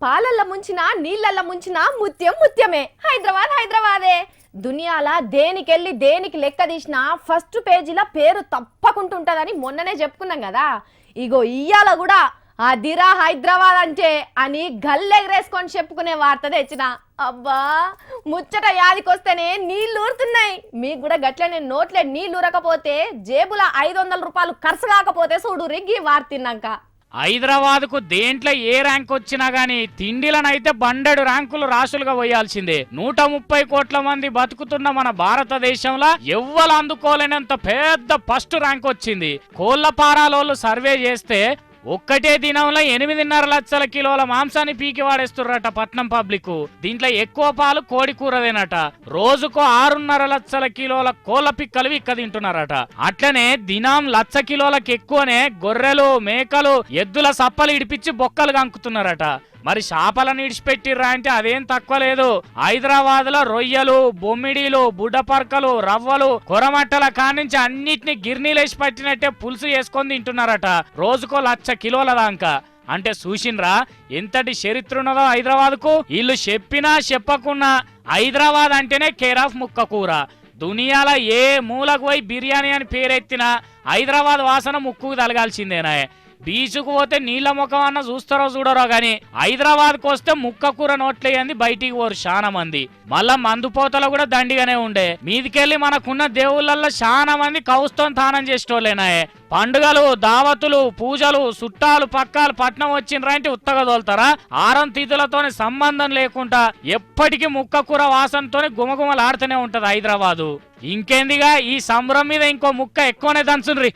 పాలల్ల ముంచినా నీళ్ళల్ల ముంచినా ముత్యం ముత్యమే. హైదరాబాద్ హైదరాబాదే. దునియాల దేనికెళ్ళి దేనికి లెక్క తీసినా ఫస్ట్ పేజీల పేరు తప్పకుంటుంటదని మొన్ననే చెప్పుకున్నాం కదా. ఇగో ఇయ్యాల కూడా అదిరా హైదరాబాద్ అంటే అని గల్లెగరేసుకొని చెప్పుకునే వార్త తెచ్చిన. అబ్బా ముచ్చట యాదికొస్తేనే నీళ్ళు ఊరుతున్నాయి. మీకు కూడా గట్లనే నోట్లే నీళ్ళు ఊరకపోతే జేబుల 500 రూపాయలు ఖర్చు కాకపోతే చూడు రిగ్గి వార్తిన్నాక. హైదరాబాద్ కు దేంట్లో ఏ ర్యాంక్ వచ్చినా గానీ తిండిలనైతే బండెడు ర్యాంకులు రాసులుగా పోయాల్సిందే. 130 కోట్ల మంది బతుకుతున్న మన భారతదేశంలో ఎవ్వరు అందుకోలేనంత పెద్ద ఫస్ట్ ర్యాంక్ వచ్చింది. కోళ్లపారాలోళ్ళు సర్వే చేస్తే ఒక్కటే దినంలో 8.5 లక్షల కిలోల మాంసాన్ని పీకి వాడేస్తుర్రట పట్నం పబ్లిక్. దీంట్లో ఎక్కువ పాలు కోడి కూరదేనట. రోజుకు 6.5 లక్షల కిలోల కోళ్ల పిక్కలు ఇక్క తింటున్నారట. అట్లనే దినం 1 లక్ష కిలోలకు ఎక్కువనే గొర్రెలు మేకలు ఎద్దుల సప్పలు ఇడిపించి బొక్కలు కంకుతున్నారట. మరి చేపలను ఇడిచిపెట్టిర్రా అంటే అదేం తక్కువ లేదు. హైదరాబాద్ లో రొయ్యలు బొమ్మిడీలు బుడ్డపర్కలు రవ్వలు కొరమట్టల కానించి అన్నిటిని గిర్నీలేసి పట్టినట్టే పులుసు చేసుకొని తింటున్నారట. రోజుకో 1 లక్ష కిలోల దాకా. అంటే చూసిండ్రా ఎంతటి చరిత్ర ఉన్నదో హైదరాబాద్ కు. వీళ్ళు చెప్పినా చెప్పకున్నా హైదరాబాద్ అంటేనే కేర్ ఆఫ్ ముక్క కూర. దునియాల ఏ మూలకు పోయి బిర్యానీ అని పేరెత్తినా హైదరాబాద్ వాసన ముక్కుకు తలగాల్సిందేనా. బీచ్కు పోతే నీళ్ల ముఖం అన్న చూస్తారో చూడరో గాని హైదరాబాద్ కు వస్తే ముక్క కూర నోట్లేయంది బయటికి పోరు చాలా మంది. మళ్ళా మందుపోతలు కూడా దండిగానే ఉండే. మీదికెళ్ళి మనకున్న దేవుళ్ళల్లో చాలా మంది కౌస్తో తానం చేసేటోళ్ళేనాయే. పండుగలు దావతులు పూజలు చుట్టాలు పక్కాలు పట్నం వచ్చిండ్రంటే ఉత్తగా తోలుతారా. ఆరం తిథులతోనే సంబంధం లేకుండా ఎప్పటికీ ముక్క కూర వాసనతోనే గుమగుమలాడుతూనే ఉంటది హైదరాబాదు. ఇంకేందిగా ఈ సంబరం మీద ఇంకో ముక్క ఎక్కువనే దంచుండ్రి.